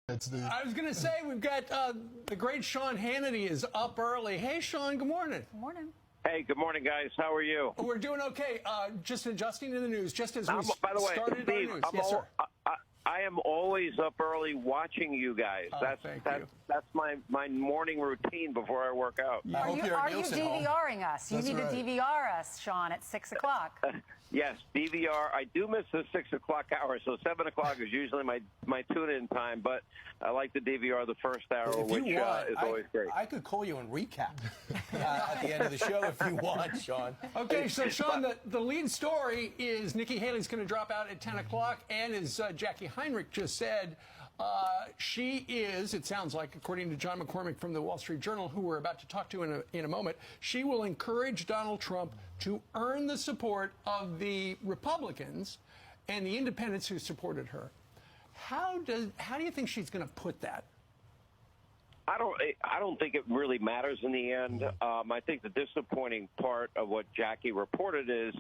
I was going to say, we've got the great Sean Hannity is up early. Hey, Sean, good morning. Good morning. Hey, good morning, guys. How are you? We're doing okay. Just adjusting to the news, just as we by the way, started Steve, our news. Yes, sir. I am always up early watching you guys. That's my morning routine before I work out. Are you DVRing us? You need to DVR us, Sean, at 6 o'clock. Yes, DVR. I do miss the 6 o'clock hour, so 7 o'clock is usually my tune-in time, but I like to DVR the first hour, which is always great. I could call you and recap at the end of the show if you want, Sean. Okay, so, Sean, the lead story is Nikki Haley's going to drop out at 10 o'clock, and as Jackie Heinrich just said, she is, it sounds like, according to John McCormick from the Wall Street Journal, who we're about to talk to in a moment, she will encourage Donald Trump to earn the support of the Republicans and the independents who supported her. How do you think she's going to put that? I don't think it really matters in the end. I think the disappointing part of what Jackie reported is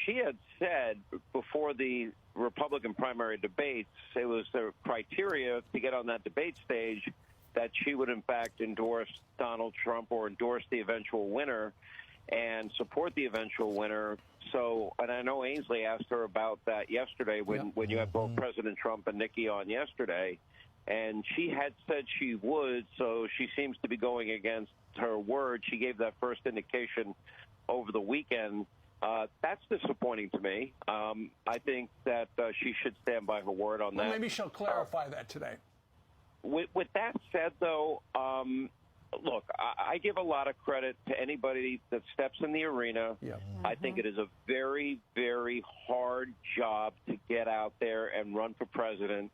she had said before the Republican primary debates, it was the criteria to get on that debate stage that she would in fact endorse Donald Trump or endorse the eventual winner and support the eventual winner. So, and I know Ainsley asked her about that yesterday when you had both President Trump and Nikki on yesterday, and she had said she would, so she seems to be going against her word. She gave that first indication over the weekend. That's disappointing to me. I think that she should stand by her word on that. Maybe she'll clarify that today. With that said, though, look, I give a lot of credit to anybody that steps in the arena. Yeah. I think it is a very, very hard job to get out there and run for president.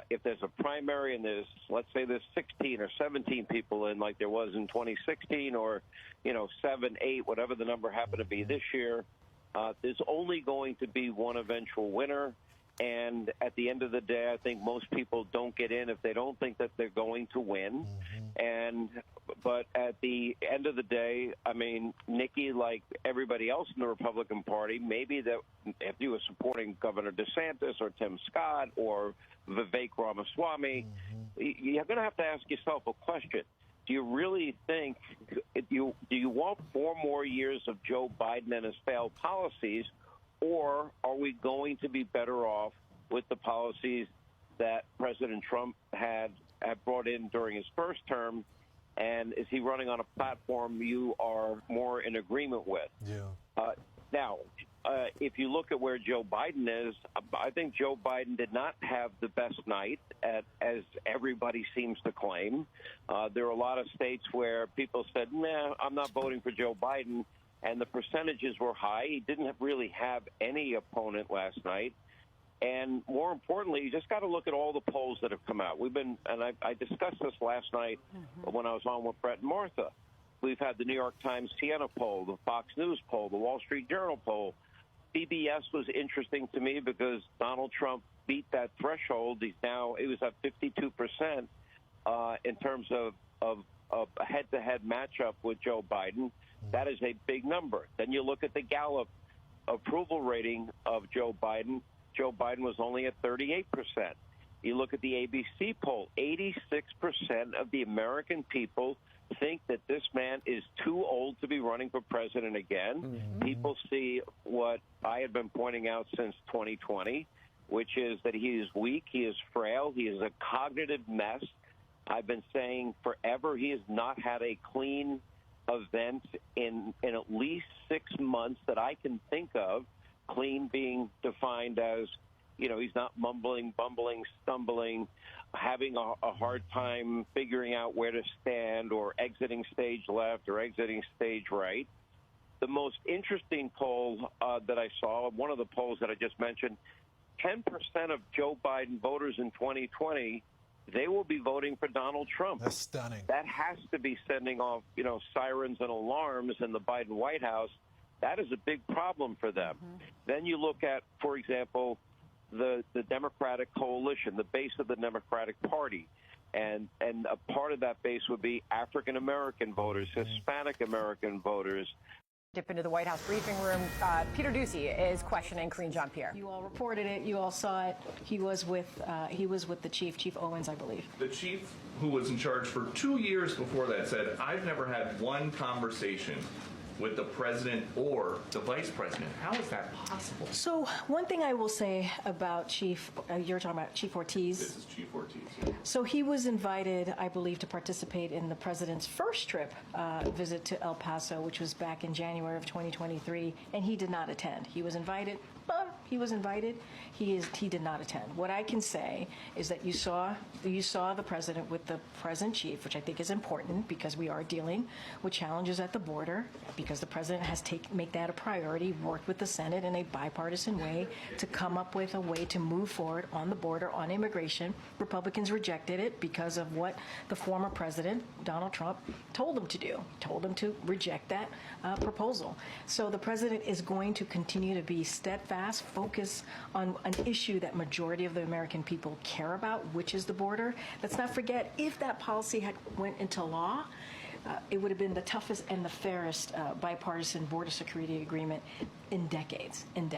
If there's a primary and let's say there's 16 or 17 people in, like there was in 2016, or 7, 8, whatever the number happened to be this year, there's only going to be one eventual winner. And at the end of the day, I think most people don't get in if they don't think that they're going to win. But at the end of the day, I mean, Nikki, like everybody else in the Republican Party, maybe that if you were supporting Governor DeSantis or Tim Scott or Vivek Ramaswamy, you're going to have to ask yourself a question. Do you really think, do you want 4 more years of Joe Biden and his failed policies, or are we going to be better off with the policies that President Trump had brought in during his first term? And is he running on a platform you are more in agreement with? Yeah. Now, if you look at where Joe Biden is, I think Joe Biden did not have the best night, as everybody seems to claim. There are a lot of states where people said, nah, I'm not voting for Joe Biden, and the percentages were high. He didn't really have any opponent last night. And more importantly, you just got to look at all the polls that have come out. I discussed this last night when I was on with Brett and Martha. We've had the New York Times Siena poll, the Fox News poll, the Wall Street Journal poll. CBS was interesting to me because Donald Trump beat that threshold. He was at 52% in terms of a head-to-head matchup with Joe Biden. That is a big number. Then you look at the Gallup approval rating of Joe Biden. Joe Biden was only at 38%. You look at the ABC poll, 86% of the American people think that this man is too old to be running for president again. People see what I have been pointing out since 2020, which is that he is weak, he is frail, he is a cognitive mess. I've been saying forever he has not had a clean event in at least 6 months that I can think of, clean being defined as, he's not mumbling, bumbling, stumbling, having a hard time figuring out where to stand or exiting stage left or exiting stage right. The most interesting poll that I saw, one of the polls that I just mentioned, 10% of Joe Biden voters in 2020, they will be voting for Donald Trump. That's stunning. That has to be sending off, sirens and alarms in the Biden White House. That is a big problem for them. Then you look at, for example, the Democratic coalition, the base of the Democratic Party. And a part of that base would be African-American voters, Hispanic-American voters, Dip into the White House briefing room. Peter Doocy is questioning Karine Jean-Pierre. You all reported it. You all saw it. He was with the chief, Chief Owens, I believe. The chief, who was in charge for 2 years before that, said, "I've never had one conversation with the president or the vice president." How is that possible? So one thing I will say about Chief, you're talking about Chief Ortiz. This is Chief Ortiz. Yeah. So he was invited, I believe, to participate in the president's first trip visit to El Paso, which was back in January of 2023, and he did not attend. He was invited, but he was invited. He did not attend. What I can say is that you saw the president with the present chief, which I think is important because we are dealing with challenges at the border, because the president has make that a priority, worked with the Senate in a bipartisan way to come up with a way to move forward on the border on immigration. Republicans rejected it because of what the former president, Donald Trump, told them to do, told them to reject that proposal. So the president is going to continue to be steadfast, focus on an issue that majority of the American people care about, which is the border. Let's not forget, if that policy had went into law, it would have been the toughest and the fairest bipartisan border security agreement in decades. And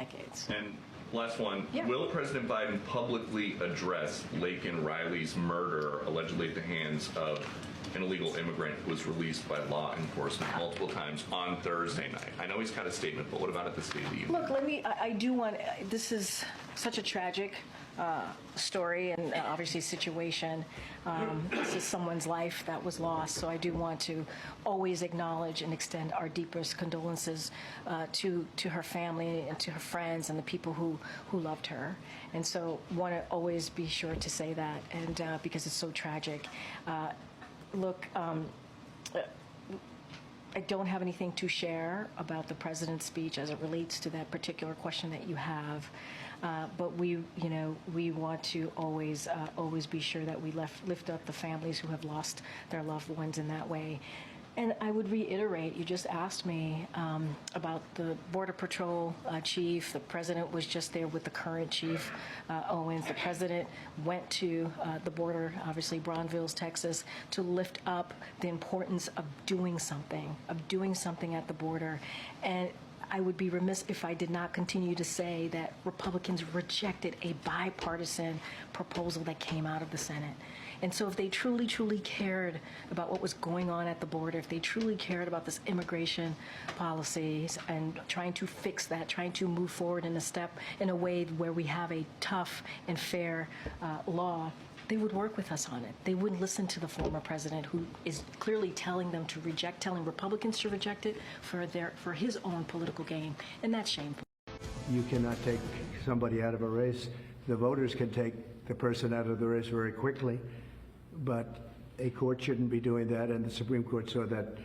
last one, yeah. Will President Biden publicly address Laken Riley's murder, allegedly at the hands of an illegal immigrant who was released by law enforcement multiple times on Thursday night? I know he's got a statement, but what about at the State of the Union? Look, I do want, this is such a tragic story and obviously situation. This is someone's life that was lost, so I do want to always acknowledge and extend our deepest condolences to her family and to her friends and the people who loved her. And so want to always be sure to say that, and because it's so tragic. Look, I don't have anything to share about the president's speech as it relates to that particular question that you have. But we want to always be sure that we lift up the families who have lost their loved ones in that way. And I would reiterate, you just asked me about the Border Patrol chief. The president was just there with the current chief, Owens. The president went to the border, obviously Braunfels, Texas, to lift up the importance of doing something at the border. And I would be remiss if I did not continue to say that Republicans rejected a bipartisan proposal that came out of the Senate. And so if they truly, truly cared about what was going on at the border, if they truly cared about this immigration policies and trying to fix that, trying to move forward in a way where we have a tough and fair law, they would work with us on it. They wouldn't listen to the former president, who is clearly telling them to reject, telling Republicans to reject it for his own political gain, and that's shameful. You cannot take somebody out of a race. The voters can take the person out of the race very quickly, but a court shouldn't be doing that, and the Supreme Court saw that.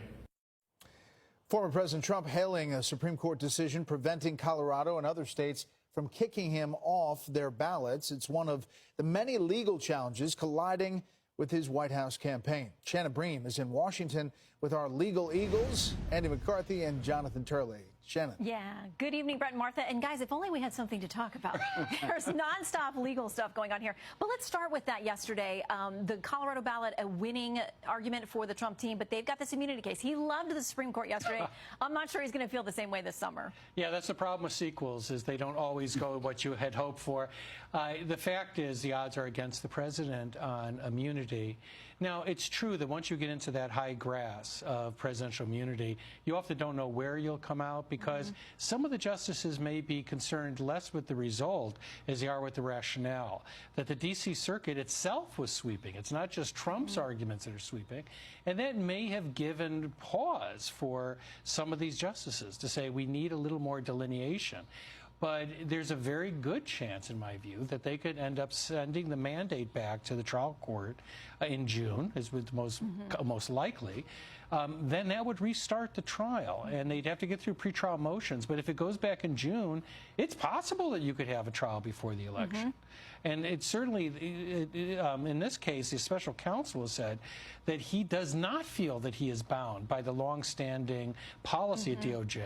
Former President Trump hailing a Supreme Court decision preventing Colorado and other states from kicking him off their ballots. It's one of the many legal challenges colliding with his White House campaign. Shannon Bream is in Washington with our legal eagles, Andy McCarthy and Jonathan Turley. Shannon. Yeah. Good evening, Brett and Martha. And guys, if only we had something to talk about. There's nonstop legal stuff going on here. But let's start with that yesterday. The Colorado ballot, a winning argument for the Trump team, but they've got this immunity case. He loved the Supreme Court yesterday. I'm not sure he's going to feel the same way this summer. Yeah, that's the problem with sequels, is they don't always go what you had hoped for. The fact is the odds are against the president on immunity. Now, it's true that once you get into that high grass of presidential immunity, you often don't know where you'll come out, because some of the justices may be concerned less with the result as they are with the rationale. That the D.C. Circuit itself was sweeping. It's not just Trump's arguments that are sweeping. And that may have given pause for some of these justices to say we need a little more delineation. But there's a very good chance, in my view, that they could end up sending the mandate back to the trial court in June, as with most likely. Then that would restart the trial, and they'd have to get through pretrial motions. But if it goes back in June, it's possible that you could have a trial before the election. And it's certainly, in this case, the special counsel has said that he does not feel that he is bound by the longstanding policy at DOJ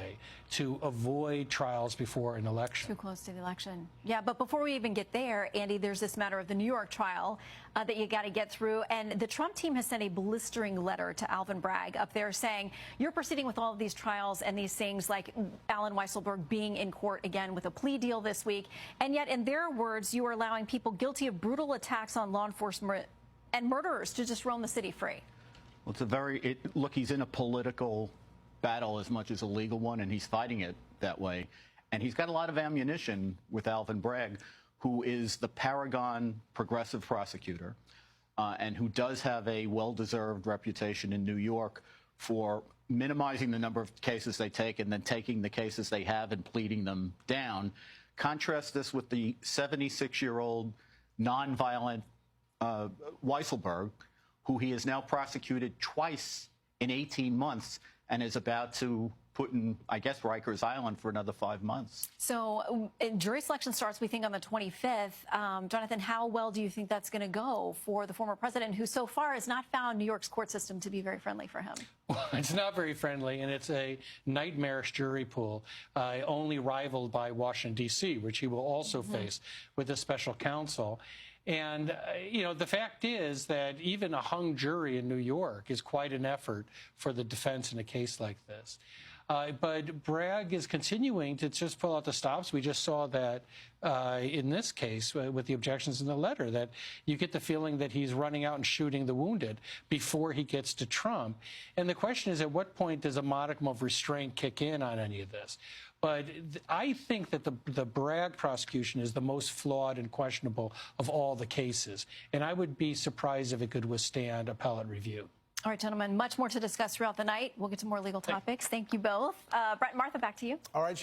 to avoid trials before an election. Too close to the election. Yeah, but before we even get there, Andy, there's this matter of the New York trial. that you got to get through. And the Trump team has sent a blistering letter to Alvin Bragg up there saying, you're proceeding with all of these trials and these things like Alan Weisselberg being in court again with a plea deal this week. And yet, in their words, you are allowing people guilty of brutal attacks on law enforcement and murderers to just roam the city free. Well, look, he's in a political battle as much as a legal one, and he's fighting it that way. And he's got a lot of ammunition with Alvin Bragg, who is the paragon progressive prosecutor and who does have a well-deserved reputation in New York for minimizing the number of cases they take and then taking the cases they have and pleading them down. Contrast this with the 76-year-old nonviolent Weisselberg, who he has now prosecuted twice in 18 months and is about to put in, I guess, Rikers Island for another 5 months. So jury selection starts, we think, on the 25th. Jonathan, how well do you think that's going to go for the former president, who so far has not found New York's court system to be very friendly for him? Well, it's not very friendly, and it's a nightmarish jury pool, only rivaled by Washington, D.C., which he will also face with a special counsel. And, you know, the fact is that even a hung jury in New York is quite an effort for the defense in a case like this. But Bragg is continuing to just pull out the stops. We just saw that in this case with the objections in the letter, that you get the feeling that he's running out and shooting the wounded before he gets to Trump. And the question is, at what point does a modicum of restraint kick in on any of this? But I think that the Bragg prosecution is the most flawed and questionable of all the cases. And I would be surprised if it could withstand appellate review. All right, gentlemen, much more to discuss throughout the night. We'll get to more legal topics. Thank you both. Brett and Martha, back to you. All right.